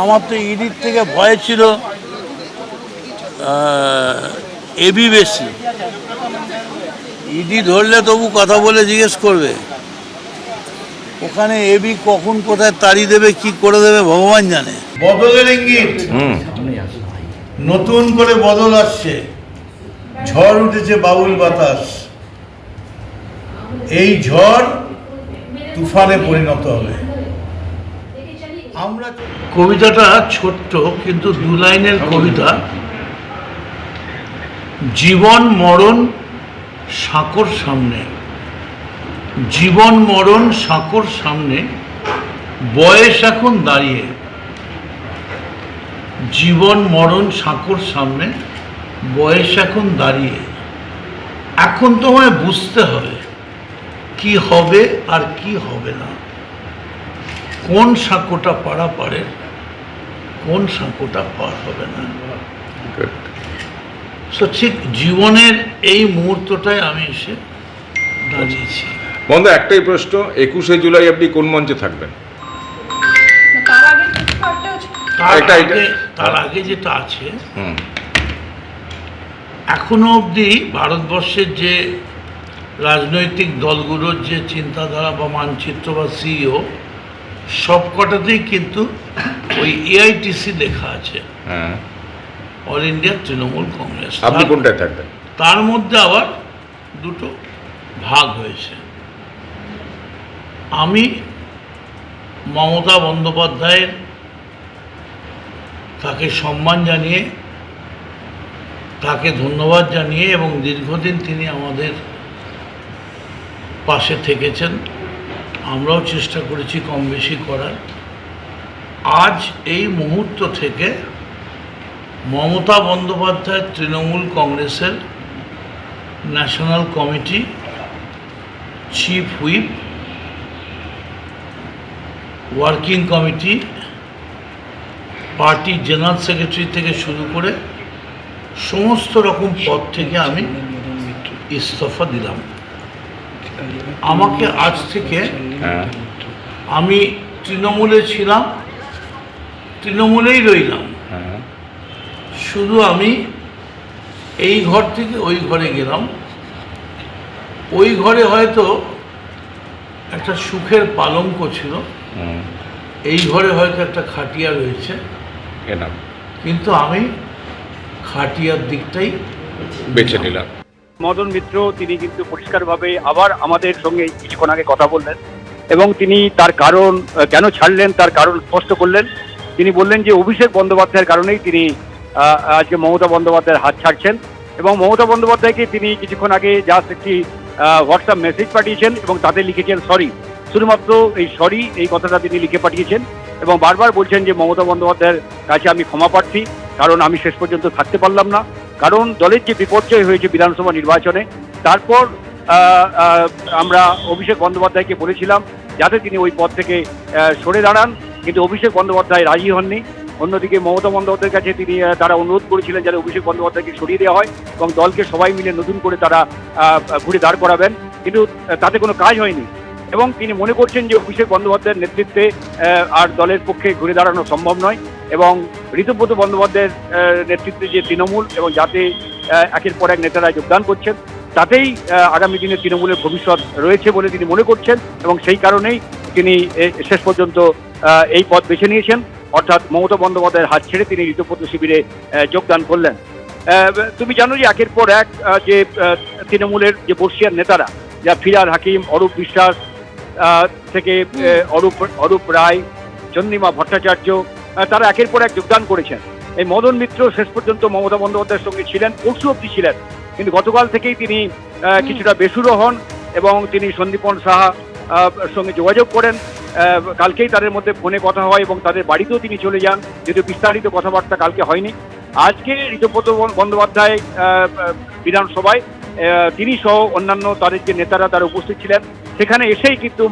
আমার তো ইডির থেকে ভয় ছিল এবি বেশি। ইডি ধরলে তবু কথা বলে জিজ্ঞেস করবে, ওখানে এবি কখন কোথায় তাড়িয়ে দেবে, কি করে দেবে ভগবান জানে। বদলের ইঙ্গিত, নতুন করে বদল আসছে, ঝড় উঠেছে বাউল বাতাস, এই ঝড় তুফানে পরিণত হবে। আমরা কবিতাটা ছোট্ট কিন্তু 2 লাইনের কবিতা। জীবন মরণ সাঁকোর সামনে, জীবন মরণ সাঁকোর সামনে, বয়স এখন দাঁড়িয়ে। জীবন মরণ সাঁকোর সামনে, বয়স এখন দাঁড়িয়ে। এখন তোমায় বুঝতে হবে কি হবে আর কি হবে না, কোন সাঁকোটা পারা পারে, কোন সাঁকোটা পার হবে না। ঠিক জীবনের এই মুহূর্তটায় আমি এসে দাঁড়িয়েছি। বন্ধু, একটাই প্রশ্ন, 21শে জুলাই আপনি কোন মঞ্চে থাকবেন? তার আগে যেটা আছে, এখনো অবধি ভারতবর্ষের যে রাজনৈতিক দলগুলোর যে চিন্তাধারা বা মানচিত্র বা সিইও, সবকটাতেই কিন্তু ওই এআইটিসি লেখা আছে, অল ইন্ডিয়া তৃণমূল কংগ্রেস। আপনি কোনটায় থাকবেন? তার মধ্যে আবার দুটো ভাগ হয়েছে। আমি মমতা বন্দ্যোপাধ্যায়ের তাকে সম্মান জানিয়ে, তাকে ধন্যবাদ জানিয়ে, এবং দীর্ঘদিন তিনি আমাদের পাশে থেকেছেন, আমরাও চেষ্টা করেছি কম বেশি করার। আজ এই মুহূর্ত থেকে মমতা বন্দ্যোপাধ্যায় তৃণমূল কংগ্রেসের national committee, chief whip, working committee, party general secretary থেকে শুরু করে সমস্ত রকম পদ থেকে আমি ইস্তফা দিলাম। আমাকে আজ থেকে, আমি তৃণমূলে ছিলাম, তৃণমূলেই রইলাম, শুধু আমি এই ঘর থেকে ওই ঘরে গেলাম। ওই ঘরে হয়তো একটা সুখের পালঙ্ক ছিল, এই ঘরে হয়তো একটা খাটিয়া রয়েছে, কিন্তু আমি খাটিয়ার দিকটাই বেছে নিলাম। মদন মিত্র তিনি কিন্তু পরিষ্কারভাবে আবার আমাদের সঙ্গে কিছুক্ষণ আগে কথা বললেন এবং তিনি তার কারণ কেন ছাড়লেন তার কারণ স্পষ্ট করলেন। তিনি বললেন যে অভিষেক বন্দ্যোপাধ্যায়ের কারণেই তিনি আজকে মমতা বন্দ্যোপাধ্যায়ের হাত ছাড়ছেন, এবং মমতা বন্দ্যোপাধ্যায়কে তিনি কিছুক্ষণ আগে জাস্ট একটি হোয়াটসঅ্যাপ মেসেজ পাঠিয়েছেন এবং তাতে লিখেছেন সরি। শুধুমাত্র এই সরি এই কথাটা তিনি লিখে পাঠিয়েছেন এবং বারবার বলছেন যে মমতা বন্দ্যোপাধ্যায়ের কাছে আমি ক্ষমা প্রার্থী, কারণ আমি শেষ পর্যন্ত থাকতে পারলাম না, কারণ দলের যে বিপর্যয় হয়েছে বিধানসভা নির্বাচনে, তারপর আমরা অভিষেক বন্দ্যোপাধ্যায়কে বলেছিলাম যাতে তিনি ওই পদ থেকে সরে দাঁড়ান, কিন্তু অভিষেক বন্দ্যোপাধ্যায় রাজি হননি। অন্যদিকে মমতা বন্দ্যোপাধ্যায়ের কাছে তারা অনুরোধ করেছিলেন যাতে অভিষেক বন্দ্যোপাধ্যায়কে সরিয়ে দেওয়া হয় এবং দলকে সবাই মিলে নতুন করে তারা ঘুরে দাঁড় করাবেন, কিন্তু তাতে কোনো কাজ হয়নি। এবং তিনি মনে করছেন যে অভিষেক বন্দ্যোপাধ্যায়ের নেতৃত্বে আর দলের পক্ষে ঘুরে দাঁড়ানো সম্ভব নয়, এবং ঋতুব্রত বন্দ্যোপাধ্যায়ের নেতৃত্বে যে তৃণমূল এবং যাতে একের পর এক নেতারা যোগদান করছেন, তাতেই আগামী দিনে তৃণমূলের ভবিষ্যৎ রয়েছে বলে তিনি মনে করছেন, এবং সেই কারণেই তিনি শেষ পর্যন্ত এই পথ বেছে নিয়েছেন, অর্থাৎ মমতা বন্দ্যোপাধ্যায়ের হাত ছেড়ে তিনি ঋতুব্রত শিবিরে যোগদান করলেন। তুমি জানো যে একের পর এক যে তৃণমূলের যে বর্ষিয়ান নেতারা, যা ফিরহাদ হাকিম, অরূপ বিশ্বাস থেকে অরূপ রায়, চন্দ্রিমা ভট্টাচার্য, তারা একের পর এক যোগদান করেছেন। এই মদন মিত্র শেষ পর্যন্ত মমতা বন্দ্যোপাধ্যায়ের সঙ্গে ছিলেন, পরশু অবধি ছিলেন, কিন্তু গতকাল থেকেই তিনি কিছুটা বেসুরো হন এবং তিনি সন্দীপন সাহা সঙ্গে যোগাযোগ করেন। কালকেই তাদের মধ্যে ফোনে কথা হয় এবং তাদের বাড়িতেও তিনি চলে যান, যদিও বিস্তারিত কথাবার্তা কালকে হয়নি। আজকে ঋতুব্রত বন্দ্যোপাধ্যায় বিধানসভায় তিনি সহ অন্যান্য তাদের যে নেতারা তারা উপস্থিত ছিলেন, সেখানে এসেই কিন্তু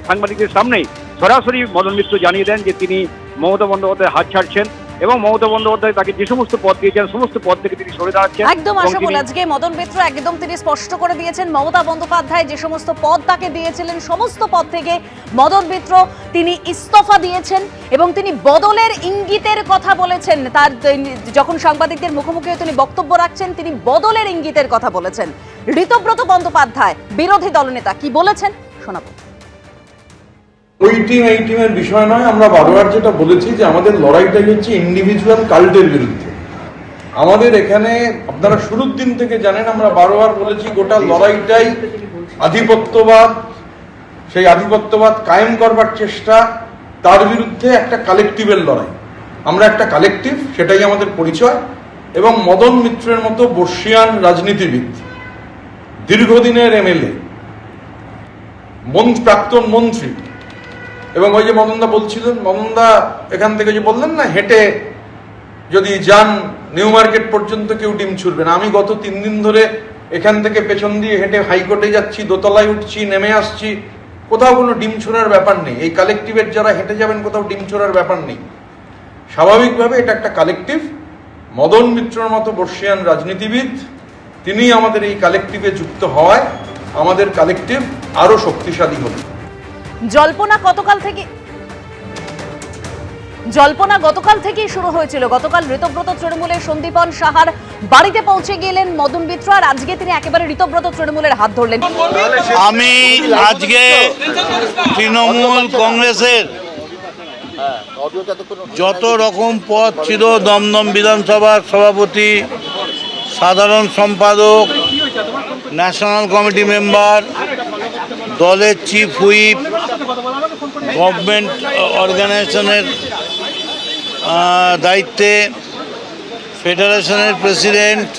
সাংবাদিকদের সামনেই সরাসরি মদন মিত্র জানিয়ে দেন যে তিনি মমতা বন্দ্যোপাধ্যায়ের হাত ছাড়ছেন এবং মমতা বন্দ্যোপাধ্যায় তাকে যে সমস্ত পদ দিয়েছেন সমস্ত পদ থেকে তিনি সরে দাঁড়াচ্ছেন। একদম এবং আশাফুল, তিনি- আজকে মদন মিত্র একদম তিনি স্পষ্ট করে দিয়েছেন মমতা বন্দ্যোপাধ্যায় যে সমস্ত পদ তাকে দিয়েছিলেন সমস্ত পদ থেকে মদন মিত্র তিনি ইস্তফা দিয়েছেন এবং তিনি বদলের ইঙ্গিতের কথা বলেছেন। তার যখন সাংবাদিকদের মুখোমুখি হয়ে তিনি বক্তব্য রাখছেন তিনি বদলের ইঙ্গিতের কথা বলেছেন। ঋতব্রত বন্দ্যোপাধ্যায় বিরোধী দলনেতা কি বলেছেন শোনাবো। ওই টিম এই টিমের বিষয় নয়। আমরা বারবার যেটা বলেছি যে আমাদের লড়াইটাই হচ্ছে ইন্ডিভিজুয়াল কাল্টের বিরুদ্ধে। আমাদের এখানে আপনারা শুরুর দিন থেকে জানেন আমরা বারবার বলেছি গোটা লড়াইটাই আধিপত্যবাদ, সেই আধিপত্যবাদ কায়েম করবার চেষ্টা, তার বিরুদ্ধে একটা কালেকটিভের লড়াই। আমরা একটা কালেকটিভ, সেটাই আমাদের পরিচয়। এবং মদন মিত্রের মতো বর্ষিয়ান রাজনীতিবিদ, দীর্ঘদিনের এমএলএ, প্রাক্তন মন্ত্রী, এবং ওই যে মদনদা বলছিলেন, মদনদা এখান থেকে যে বললেন না হেঁটে যদি যান নিউ মার্কেট পর্যন্ত কেউ ডিম ছুড়বে না। আমি গত 3 দিন ধরে এখান থেকে পেছন দিয়ে হেঁটে হাইকোর্টে যাচ্ছি, দোতলায় উঠছি, নেমে আসছি, কোথাও কোনো ডিম ছোড়ার ব্যাপার নেই। এই কালেকটিভের যারা হেঁটে যাবেন কোথাও ডিম ছোড়ার ব্যাপার নেই। স্বাভাবিকভাবে এটা একটা কালেকটিভ। মদন মিত্রর মতো বর্ষিয়ান রাজনীতিবিদ তিনি আমাদের এই কালেকটিভে যুক্ত হওয়ায় আমাদের কালেকটিভ আরো শক্তিশালী হবে। জল্পনা গতকাল থেকেই শুরু হয়েছিল। গতকাল ঋতব্রত তৃণমূলের সন্দীপন সাহার বাড়িতে পৌঁছে গেলেন মদন মিত্র, আর আজকে তিনি একেবারে ঋতব্রত তৃণমূলের হাত ধরলেন। আমি আজকে তৃণমূল কংগ্রেসের যত রকম পদ ছিল, দমদম বিধানসভার সভাপতি, সাধারণ সম্পাদক, ন্যাশনাল কমিটি মেম্বার, দলের চিফ হুইপ, গভর্নমেন্ট অর্গানাইজেশনের দায়িত্বে, ফেডারেশনের প্রেসিডেন্ট,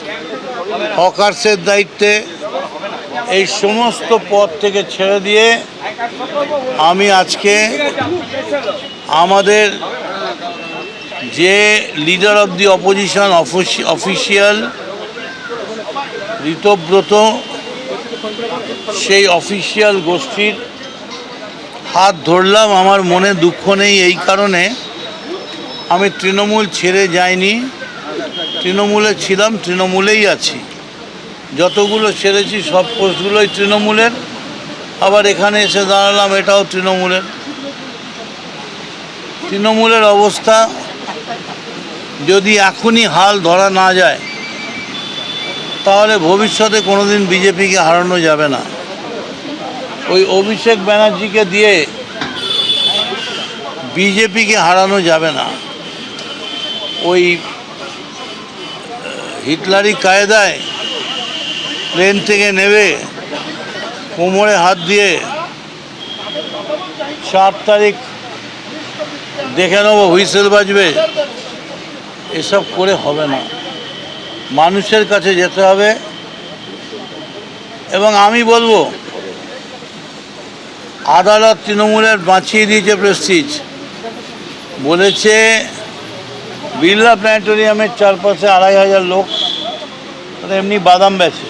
হকার্সের দায়িত্বে, এই সমস্ত পদ থেকে ছেড়ে দিয়ে আমি আজকে আমাদের যে leader of the opposition official Ritabrata, সেই অফিসিয়াল গোষ্ঠীর হাত ধরলাম। আমার মনে দুঃখ নেই এই কারণে, আমি তৃণমূল ছেড়ে যাইনি, তৃণমূলে ছিলাম, তৃণমূলেই আছি। যতগুলো ছেড়েছি সব পোস্টগুলোই তৃণমূলের, আবার এখানে এসে দাঁড়ালাম এটাও তৃণমূলের। তৃণমূলের অবস্থা যদি এখনই হাল ধরা না যায় তাহলে ভবিষ্যতে কোনোদিন বিজেপিকে হারানো যাবে না। ওই অভিষেক ব্যানার্জিকে দিয়ে বিজেপিকে হারানো যাবে না। ওই হিটলারি কায়দায় প্লেন থেকে নেবে, কোমরে হাত দিয়ে 4 তারিখ দেখে নেব হুইসেল বাজবে, এসব করে হবে না। মানুষের কাছে যেতে হবে। এবং আমি বলবো আদালত তৃণমূলের বাঁচিয়ে দিয়েছে প্রেস্টিজ, বলেছে বিড়লা প্ল্যানেটোরিয়ামের চারপাশে 2500 লোক এমনি বাদাম বেচে,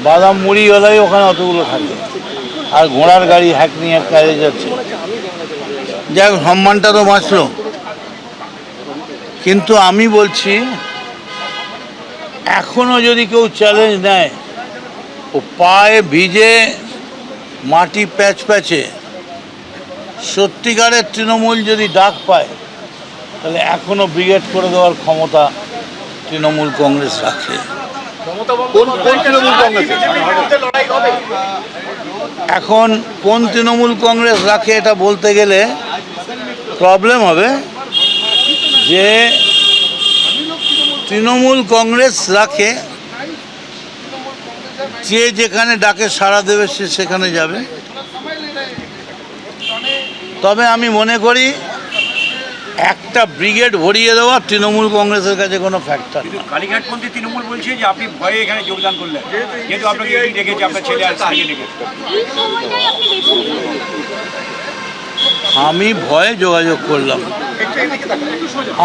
বাদাম মুড়িওয়ালাই ওখানে অতগুলো থাকে, আর ঘোড়ার গাড়ি হ্যাক নিয়ে কাজে যাচ্ছে। যাই হোক, সম্মানটা তো বাঁচল। কিন্তু আমি বলছি এখনও যদি কেউ চ্যালেঞ্জ নেয়, ও পায়ে ভিজে মাটি প্যাচ প্যাচে সত্যিকারের তৃণমূল যদি ডাক পায়, তাহলে এখনও ব্রিগেড করে দেওয়ার ক্ষমতা তৃণমূল কংগ্রেস রাখে। এখন কোন তৃণমূল কংগ্রেস রাখে এটা বলতে গেলে প্রবলেম হবে। যে তৃণমূল কংগ্রেস রাখে, যে যেখানে ডাকে সাড়া দেবে সে সেখানে যাবে। তবে আমি মনে করি একটা ব্রিগেড ভরিয়ে দেওয়া তৃণমূল কংগ্রেসের কাছে কোনো ফ্যাক্টর না। কালীঘাটপন্থী তৃণমূল বলছে যে আপনি ভয়ে এখানে যোগদান করলেন, যেহেতু আপনাকে ডেকেছে, আপনার ছেলে আর স্ত্রীকে ডেকেছে। আমি ভয়ে যোগাযোগ করলাম।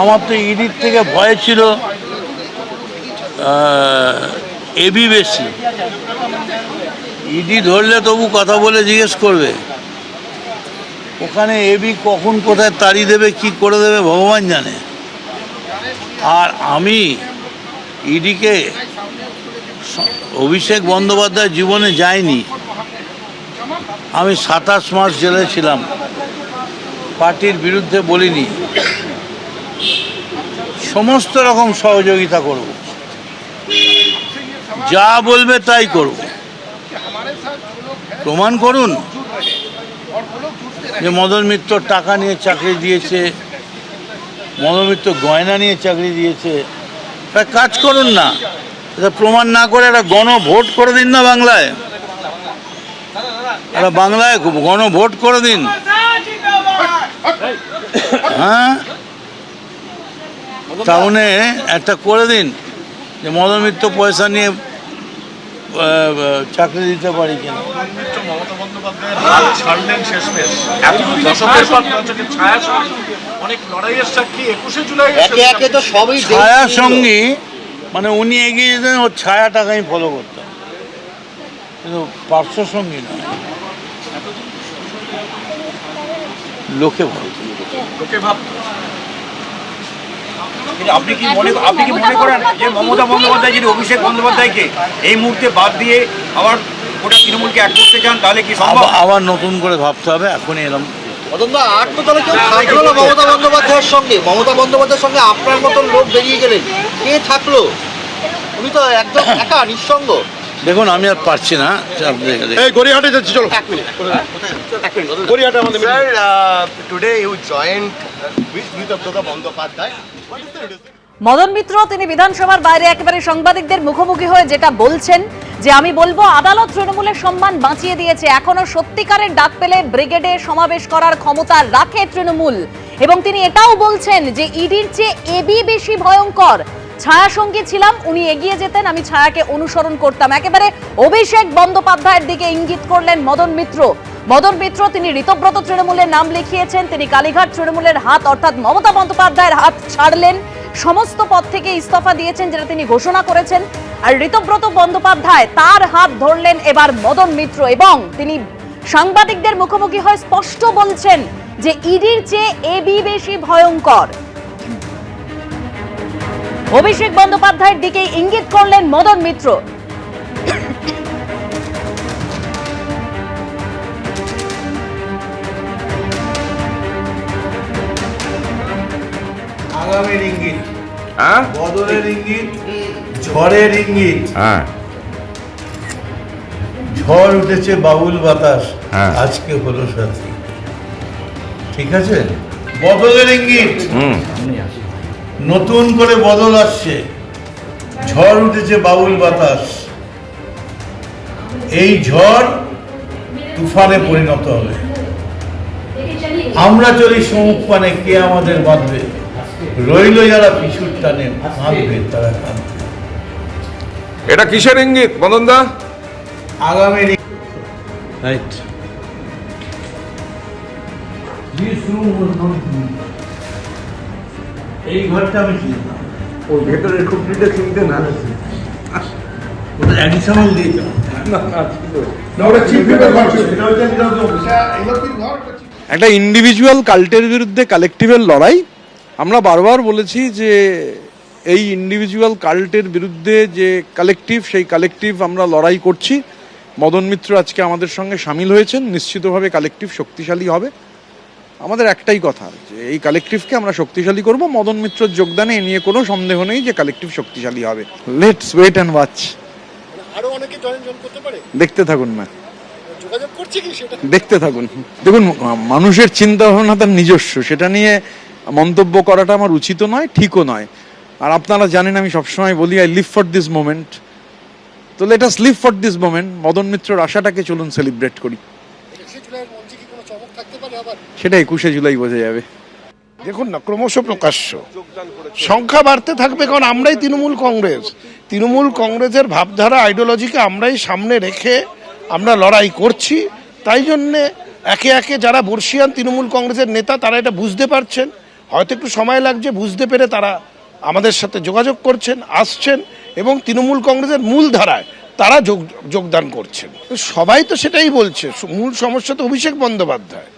আমার তো ইডির থেকে ভয় ছিল এবি বেশি। ইডি ধরলে তবু কথা বলে জিজ্ঞেস করবে, ওখানে এবি কখন কোথায় তাড়িয়ে দেবে, কি করে দেবে ভগবান জানে। আর আমি ইডিকে অভিষেক বন্দ্যোপাধ্যায় জীবনে যাইনি। আমি 27 মাস জেলে ছিলাম, পার্টির বিরুদ্ধে বলিনি, সমস্ত রকম সহযোগিতা করব, যা বলবে তাই করব। প্রমাণ করুন যে মদন মিত্র টাকা নিয়ে চাকরি দিয়েছে, মদন মিত্র গয়না নিয়ে চাকরি দিয়েছে। তা কাজ করুন না, এটা প্রমাণ না করে একটা গণভোট করে দিন না বাংলায়। একটা বাংলায় গণভোট করে দিন। হ্যাঁ, টাউনে একটা করে দিন যে মদন মিত্র পয়সা নিয়ে চাকরি দিতে পারি কিনা। ছায়া সঙ্গী মানে উনি এগিয়ে যেতেন, ওর ছায়াটাকে আমি ফলো করতাম, কিন্তু পার্শ্ব সঙ্গী নয়। লোকে ভাবত। আপনি কি মনে করেন যে মমতা বন্দ্যোপাধ্যায় যদি অভিষেক বন্দ্যোপাধ্যায়কে এই মুহূর্তে বাদ দিয়ে আবার গোটা তৃণমূলকে এক করতে চান, তাহলে কি সম্ভব? আবার নতুন করে ভাবতে হবে। এখনই এলাম আর তো তাহলে কেউ থাকলো না মমতা বন্দ্যোপাধ্যায়ের সঙ্গে। মমতা বন্দ্যোপাধ্যায়ের সঙ্গে আপনার মতন লোক বেরিয়ে গেলেন, কে থাকলো? উনি তো একদম একা, নিঃসঙ্গ। দেখুন, আমি আর পারছি না। গড়িয়াহাটে যাচ্ছি, চলো। গড়িয়াহাটে আমাদের টুডে ইউ জয়েন্ট উইথ মিত্র বন্দ্যোপাধ্যায়। মদন মিত্র তিনি বিধানসভার বাইরে একেবারে সাংবাদিকদের মুখোমুখি হয়ে যেটা বলছেন যে আমি বলবো আদালত তৃণমূলের সম্মান বাঁচিয়ে দিয়েছে, এখনো সত্যিকারের ডাক পেলে ব্রিগেডে সমাবেশ করার ক্ষমতা রাখে তৃণমূল। এবং তিনি এটাও বলছেন যে ইডির চেয়ে এবি বেশি ভয়ঙ্কর। ছায়া সঙ্গী ছিলাম, উনি এগিয়ে যেতেন, আমি ছায়াকে অনুসরণ করতাম। একেবারে অভিষেক বন্দ্যোপাধ্যায়ের দিকে ইঙ্গিত করলেন মদন মিত্র। মদন মিত্র তিনি ঋতব্রত তৃণমূলের নাম লিখিয়েছেন, তিনি কালীঘাট তৃণমূলের হাত অর্থাৎ মমতা বন্দ্যোপাধ্যায়ের হাত ছাড়লেন, সমস্ত পদ থেকে ইস্তফা দিয়েছেন যেটা তিনি ঘোষণা করেছেন। আর ঋতব্রত বন্দ্যোপাধ্যায় তার হাত ধরলেন এবার মদন মিত্র, এবং তিনি সাংবাদিকদের মুখোমুখি হয়ে স্পষ্ট বলছেন যে ইডির চেয়ে এবি বেশি ভয়ঙ্কর। অভিষেক বন্দ্যোপাধ্যায়ের দিকে ইঙ্গিত করলেন মদন মিত্র। আগামীর ইঙ্গিত, হ্যাঁ বদলের ইঙ্গিত, ঝড়ের ইঙ্গিত। হ্যাঁ, ঝড় উঠেছে, বাবুল বাতাস হ্যাঁ। আজকে হলো সাথী। ঠিক আছে, বদলের ইঙ্গিত, নতুন করে বদল আসছে, ঝড় উঠেছে, বাবুল বাতাস। এই ঝড় তুফানে পরিণত হবে। আমরা চলি সমুখ পানে, কে আমাদের বাঁধবে? রইল যারা পিছুর টানে, ভাঙবে তারা কাঁদবে। এটা কিসের ইঙ্গিত মদনদা? আগামীর রাইট। এই ঘরটা আমি চিনতাম, ওই ভেতরের খুঁটিটা চিনতে না। ওটা অ্যাডিশনাল দিয়েছে। একটা ইন্ডিভিজুয়াল কাল্টের বিরুদ্ধে কালেকটিভের লড়াই। আমরা বারবার বলেছি যে এই ইন্ডিভিজুয়াল কাল্টের বিরুদ্ধে যে কালেকটিভ, সেই কালেকটিভ আমরা লড়াই করছি। মদন মিত্র আজকে আমাদের সঙ্গে সামিল হয়েছেন, নিশ্চিতভাবে কালেকটিভ শক্তিশালী হবে। আমাদের একটাই কথা যে এই কালেকটিভকে আমরা শক্তিশালী করব। মদন মিত্রর যোগদানে এ নিয়ে কোনো সন্দেহ নেই যে কালেকটিভ শক্তিশালী হবে। Let's wait and watch. আরো অনেকে জয়েন করতে পারে, দেখতে থাকুন না, যোগাযোগ করছে কি সেটা দেখতে থাকুন। দেখুন, মানুষের চিন্তা ভাবনা তার নিজস্ব, সেটা নিয়ে মন্তব্য করাটা আমার উচিত নয়, ঠিকও নয়। আর আপনারা জানেন আমি সবসময় বলি I live for this moment. তো let us live for this moment. Madan মিত্রর আশাটাকে চলুন সেলিব্রেট করি। সেটা 21শে জুলাই বোঝা যাবে। দেখুন না, ক্রমশ প্রকাশ্য সংখ্যা বাড়তে থাকবে, কারণ আমরাই তৃণমূল কংগ্রেসের ভাবধারা, আইডিওলজিকে আমরাই সামনে রেখে আমরা লড়াই করছি। তাই জন্যে একে একে যারা বর্ষিয়ান তৃণমূল কংগ্রেসের নেতা তারা এটা বুঝতে পারছেন, হয়তো একটু সময় লাগছে, বুঝতে পেরে তারা আমাদের সাথে যোগাযোগ করছেন, আসছেন এবং তৃণমূল কংগ্রেসের মূল ধারায় তারা যোগদান করছেন। সবাই তো সেটাই বলছে, মূল সমস্যা তো অভিষেক বন্দ্যোপাধ্যায়।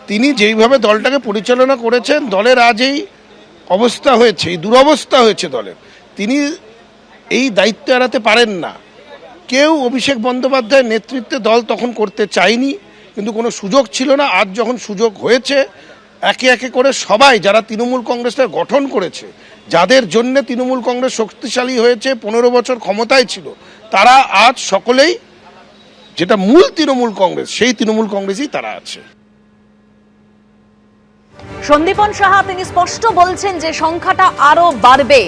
তিনি যেইভাবে দলটাকে পরিচালনা করেছেন, দলের আজ এই অবস্থা হয়েছে, এই দুরবস্থা হয়েছে দলের, তিনি এই দায়িত্ব এড়াতে পারেন না। কেউ অভিষেক বন্দ্যোপাধ্যায়ের নেতৃত্বে দল তখন করতে চায়নি, কিন্তু কোনো সুযোগ ছিল না। আজ যখন সুযোগ হয়েছে, একে একে করে সবাই যারা তৃণমূল কংগ্রেসটা গঠন করেছে, যাদের জন্য তৃণমূল কংগ্রেস শক্তিশালী হয়েছে, 15 বছর ক্ষমতায় ছিল, তারা আজ সকলেই যেটা মূল তৃণমূল কংগ্রেস, সেই তৃণমূল কংগ্রেসই তারা আছে। সন্দীপন সাহা তিনি স্পষ্ট বলছেন যে সংখ্যাটা আরো বাড়বে।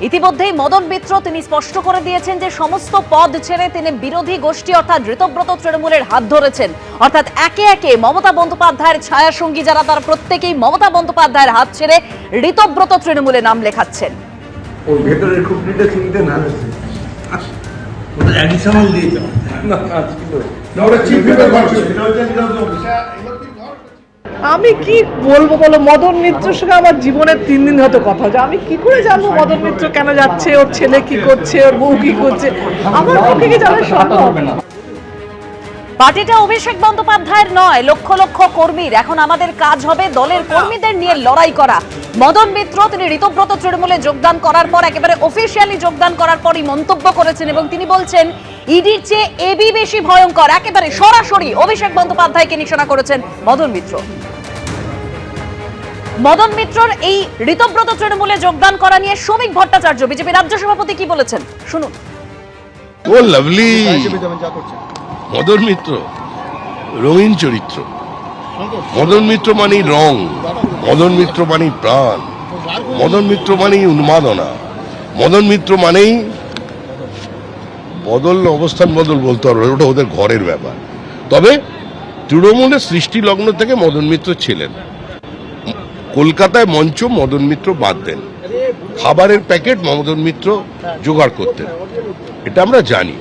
ইতিমধ্যেই মদন মিত্র তিনি স্পষ্ট করে দিয়েছেন যে সমস্ত পদ ছেড়ে তিনি বিরোধী গোষ্ঠী অর্থাৎ ঋতব্রত তৃণমূলের হাত ধরেছেন, অর্থাৎ একে একে মমতা বন্দ্যোপাধ্যায়ের ছায়াসঙ্গী যারা তারা প্রত্যেকেই মমতা বন্দ্যোপাধ্যায়ের হাত ছেড়ে ঋতব্রত তৃণমূলে নাম লেখাচ্ছেন। ওর ভেতরের খুপড়িটা চিনতে না আমি কি বলবো বলো, মদন মিত্রের সঙ্গে আমার জীবনের 3 দিন হয়তো কথা হচ্ছে। আমি কি করে জানবো মদন মিত্র কেন যাচ্ছে, ওর ছেলে কি করছে, ওর বউ কি করছে? আমার পক্ষে কি জানা সম্ভব? পার্টিটা অভিষেক বন্দ্যোপাধ্যায়ের নয়, লক্ষ লক্ষ কর্মীর। এখন আমাদের কাজ হবে দলের কর্মীদের নিয়ে লড়াই করা। মদন মিত্র তিনি ঋতব্রত তৃণমূলে যোগদান করার পর একেবারে অফিসিয়ালি যোগদান করার পরই মন্তব্য করেছেন এবং তিনি বলছেন ইডির চেয়ে এবি বেশি ভয়ঙ্কর। একেবারে সরাসরি অভিষেক বন্দ্যোপাধ্যায়কে নিশানা করেছেন মদন মিত্র। মদন মিত্রর এই ঋতব্রত তৃণমূলে যোগদান করা নিয়ে শ্রমিক ভট্টাচার্য বিজেপি রাজ্য সভাপতি কি বলেছেন শুনুন। ও লাভলি মদন মিত্র রঙিন চরিত্র। মদন মিত্র মানেই রং, মদন মিত্র মানেই প্রাণ, মদন মিত্র মানেই উন্মাদনা, মদন মিত্র মানেই বদল, অবস্থান বদল বলতে পারবো, ওটা ওদের ঘরের ব্যাপার। তবে তৃণমূলের সৃষ্টি লগ্ন থেকে মদন মিত্র ছিলেন। কলকাতায় মঞ্চ মদন মিত্র বাঁধতেন, খাবারের প্যাকেট মদন মিত্র জোগাড় করতেন, এটা আমরা জানি।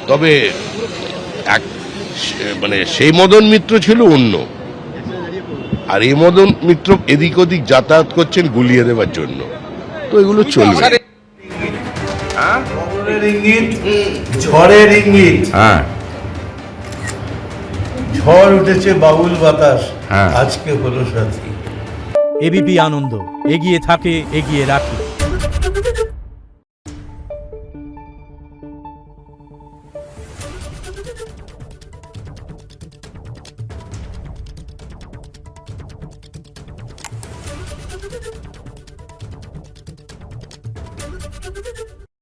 তবে সেই মদন মিত্র ছিল অন্য, আর এই মদন মিত্র এদিক ওদিক যাতায়াত করছেন গুলিয়ে দেওয়ার জন্য। তো এগুলো চলবে। ঝড়ের ইঙ্গিত, ঝড় উঠেছে বাবুল বাতাস, আজকে হলো সাথী। এবিপি আনন্দ, এগিয়ে থাকে, এগিয়ে রাখে।